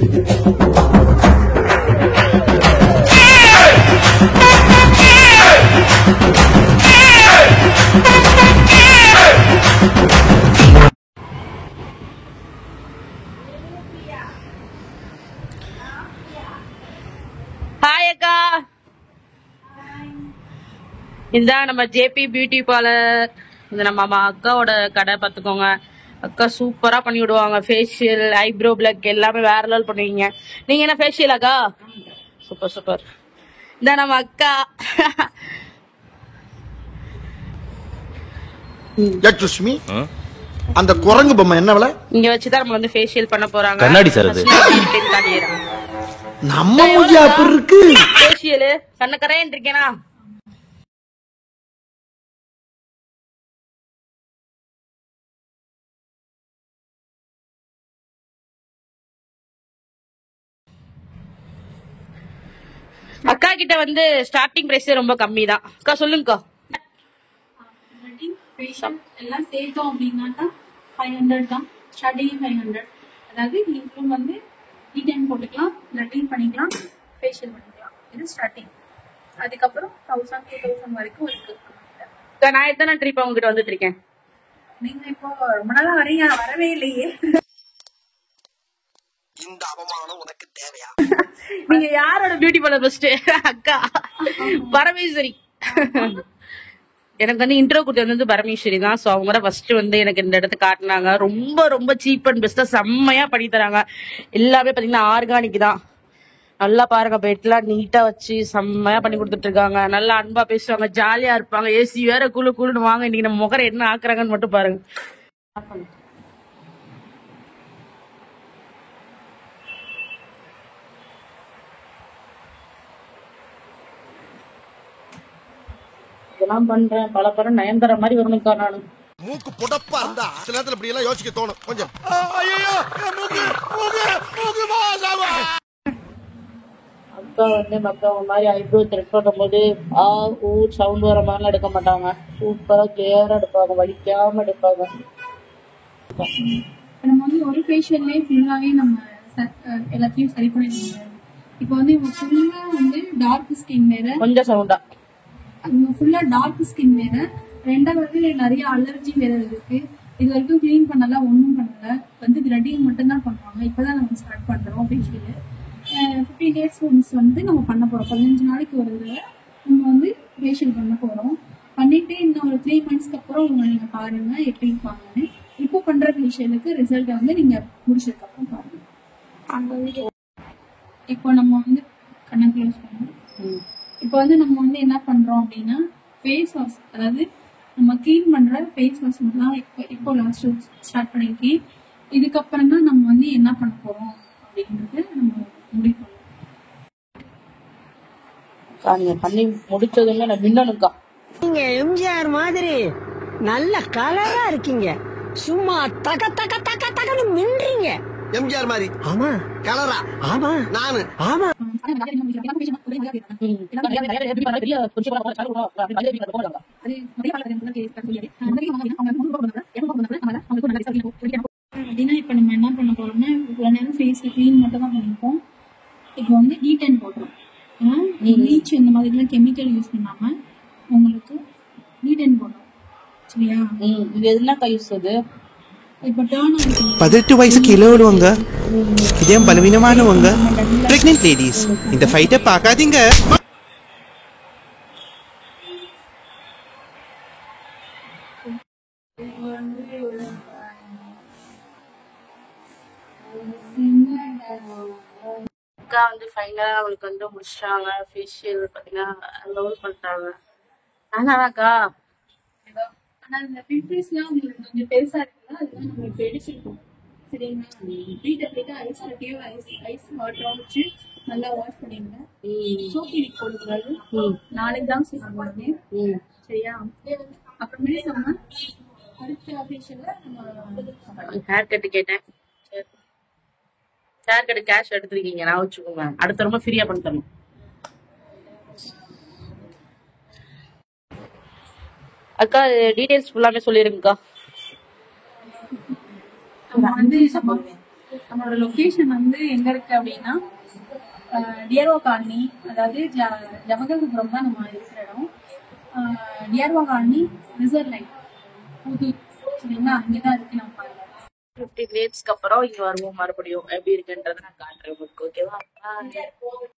Hi அக்கா. இதான் நம்ம ஜேபி பியூட்டி பார்லர். இது நம்ம அக்காவோட கடை பார்த்துக்கோங்க. அக்கா சூப்பரா பண்ணி விடுவாங்க. ஃபேஷியல், ஐப்ரோ, பிளக் எல்லாமே வேற லெவல் பண்ணுவீங்க. நீங்க என்ன ஃபேஷியல் அக்கா? Super super. இதான் நம்ம அக்கா. சுஷ்மி, அந்த குரங்கு பொம்மை என்ன விலை? இங்க வச்சுதான் நம்ம வந்து ஃபேஷியல் பண்ண போறாங்க. கண்ணாடி சார் அது. நம்ம மூஞ்சி அப்படி இருக்கு. ஃபேஷியல் கண்ண கரையன் இருக்கேனா? அக்கா கிட்ட வந்து ஸ்டார்டிங் பிரைஸ் ரொம்ப கம்மி தான். அக்கா சொல்லுங்கக்கா. எல்லாம் சேர்த்தோம் அப்படின்னாக்கா 500 தான். ஸ்டார்டிங் 500. அதாவது நீங்களும் வந்து டீடைன் போட்டுக்கலாம், த்ரெட்டிங் பண்ணிக்கலாம், ஃபேஷியல் பண்ணிக்கலாம். இது ஸ்டார்டிங். அதுக்கப்புறம் 1000 2000 வரைக்கும் இருக்கு. நான் எத்தனை ட்ரிப் உங்ககிட்ட வந்துட்டு இருக்கேன். நீங்க இப்போ ரொம்ப நாளா வரவே இல்லையே. இந்த அவமானம் உனக்கு தேவையா? நீங்க யாரோட பியூட்டி பார்லர் ஃபர்ஸ்ட்? அக்கா பரமேஸ்வரி. எனக்கு வந்து இன்ட்ரோ கொடுத்தது வந்து பரமேஸ்வரி தான். ஸோ அவங்க தான் ஃபர்ஸ்ட் வந்து எனக்கு இந்த இடத்த காட்டினாங்க. ரொம்ப ரொம்ப சீப் அண்ட் பெஸ்டா செம்மையா பண்ணி தராங்க. எல்லாமே பாத்தீங்கன்னா ஆர்கானிக் தான். நல்லா பாருங்க, பெட்லாம் நீட்டா வச்சு செம்மையா பண்ணி கொடுத்துட்டு இருக்காங்க. நல்லா அன்பா பேசுவாங்க, ஜாலியா இருப்பாங்க. ஏசி வேற குழு குழுன்னு வாங்க. இன்னைக்கு நம்ம முகரை என்ன ஆக்குறாங்கன்னு மட்டும் பாருங்க. இதெல்லாம் பண்றேன் பல பரம் நயன்தர மாதிரி வரணுக்கா. நானு மூக்கு புடப்பா இருந்தா சில நேரத்துல இப்படி எல்லாம் யோசிக்க தோணும் கொஞ்சம். அக்கா வந்து மத்தவங்க மாதிரி ஐப்ரோ த்ரெட் பண்ணும் போது சவுண்ட் வர மாதிரிலாம் எடுக்க மாட்டாங்க. சூப்பரா கிளியரா எடுப்பாங்க, வலிக்காம எடுப்பாங்க. நம்ம வந்து ஒரு ஃபேஷியல்லே ஃபுல்லாவே நம்ம எல்லாத்தையும் சரி பண்ண முடியாது. இப்போ வந்து இவங்க ஃபுல்லா வந்து டார்க் ஸ்கின் வேற, கொஞ்சம் சவுண்டா ஃபுல்லா டார்க் ஸ்கின் வேற, ரெண்டாவது நிறைய அலர்ஜி வேற இருக்கு. இது வரைக்கும் கிளீன் பண்ணலாம், ஒன்றும் பண்ணல. வந்து த்ரெட்டிங் மட்டும் தான் பண்ணுவாங்க. இப்பதான் நம்ம ஸ்டார்ட் பண்றோம் ஃபேஷியல். 15 days ஒன்ஸ் வந்து நம்ம பண்ண போறோம். 15 நாளைக்கு ஒரு தடவை நம்ம வந்து ஃபேஷியல் பண்ண போறோம். பண்ணிட்டு இன்னும் ஒரு 3 monthsக்கு அப்புறம் நீங்க பாருங்க எப்படி இருப்பாங்கன்னு. இப்போ பண்ற ஃபேஷியலுக்கு ரிசல்ட் வந்து நீங்க முடிச்சதுக்கு அப்புறம் பாருங்க. அந்த வீடியோ இப்போ நம்ம வந்து கண்ணை க்ளோஸ் பண்ணுவோம். இப்போ வந்து நம்ம வந்து என்ன பண்றோம் அப்படின்னா ஃபேஸ் வாஷ், அதாவது நம்ம கிளீன் பண்ற ஃபேஸ் வாஷ் தான் இப்போ லாஸ்ட் ஸ்டார்ட் பண்ணிருக்கேன். இதுக்கப்புறம் தான் நம்ம வந்து என்ன பண்ண போறோம் அப்படின்றது நம்ம முடிவு பண்ணுவோம். நீங்க பண்ணி முடிச்சதுமே நான் மின்னணுக்கா. நீங்க எம்ஜிஆர் மாதிரி நல்ல கலரா இருக்கீங்க. சும்மா தக தக தக தகன்னு மின்றீங்க. எம்ஜிஆர் மாதிரி? ஆமா. கலரா? ஆமா. நானு? ஆமா. அப்படின்னா இப்ப நம்ம என்ன பண்ண போறோம்னா இவ்வளவு நேரம் ஃபேஸ்ல கிளீன் மட்டும் தான் பண்ணிருக்கோம். இப்போ வந்து டீடைன் போடுறோம். ப்ளீச் இந்த மாதிரி எல்லாம் கெமிக்கல் யூஸ் பண்ணாம உங்களுக்கு டீடைன் போடுறோம். சரியா? இது எதுனா யூஸ் அது? இப்போ டர்ன் ஆன் 18 வயசு கீழே உள்ளவங்க, இதயம் பலவீனமானவங்க, பிரெக்னென்ட் லேடிஸ் இந்த ஃபைட்டை பார்க்காதீங்க. அக்கா வந்து ஃபைனலா அவங்களுக்கு வந்து முடிச்சிட்டாங்க. ஃபேஷியல் பாத்தீங்கன்னா லவ் பண்ணிட்டாங்க. ஆனாக்கா ஆனா இந்த பிம்பிள்ஸ்லாம் உங்களுக்கு கொஞ்சம் பெருசா இருக்குல்ல, அதெல்லாம் நம்ம இப்ப எடுத்துருக்கோம். சரிங்களா? வீட்டை ஐஸ் கட்டியோ ஐஸ் வாட்டரோ வச்சு நல்லா வாஷ் பண்ணிடுங்க. சோப்பு இன்னைக்கு போடக்கூடாது, நாளைக்கு தான் செய்யணும். சரியா? அப்புறமே நம்ம அடுத்த ஃபேஷியல்ல நம்ம ஹேர் கட்டு கேட்டேன். ஹேர் கட்டு கேஷ் எடுத்துருக்கீங்க, நான் வச்சுக்கோங்க. அடுத்த ரொம்ப ஃப்ரீயா பண்ணி தரணும். அக்கா டீடைல்ஸ் ஃபுல்லாமே சொல்லிருங்கக்கா. நம்ம வந்து நம்மளோட லொகேஷன் வந்து எங்க இருக்கு அப்படின்னா டிஆர்ஓ காலனி, அதாவது ஜவஹர்புரம் தான் நம்ம இருக்கிற இடம். DRO colony, reserve line, Pudur. சரிங்களா, அங்கதான் இருக்கு நம்ம பாருங்க. 15 டேஸ்க்கு அப்புறம் இங்க வருவோம், மறுபடியும் எப்படி இருக்குன்றத நான் காட்டுறேன் உங்களுக்கு. ஓகேவா?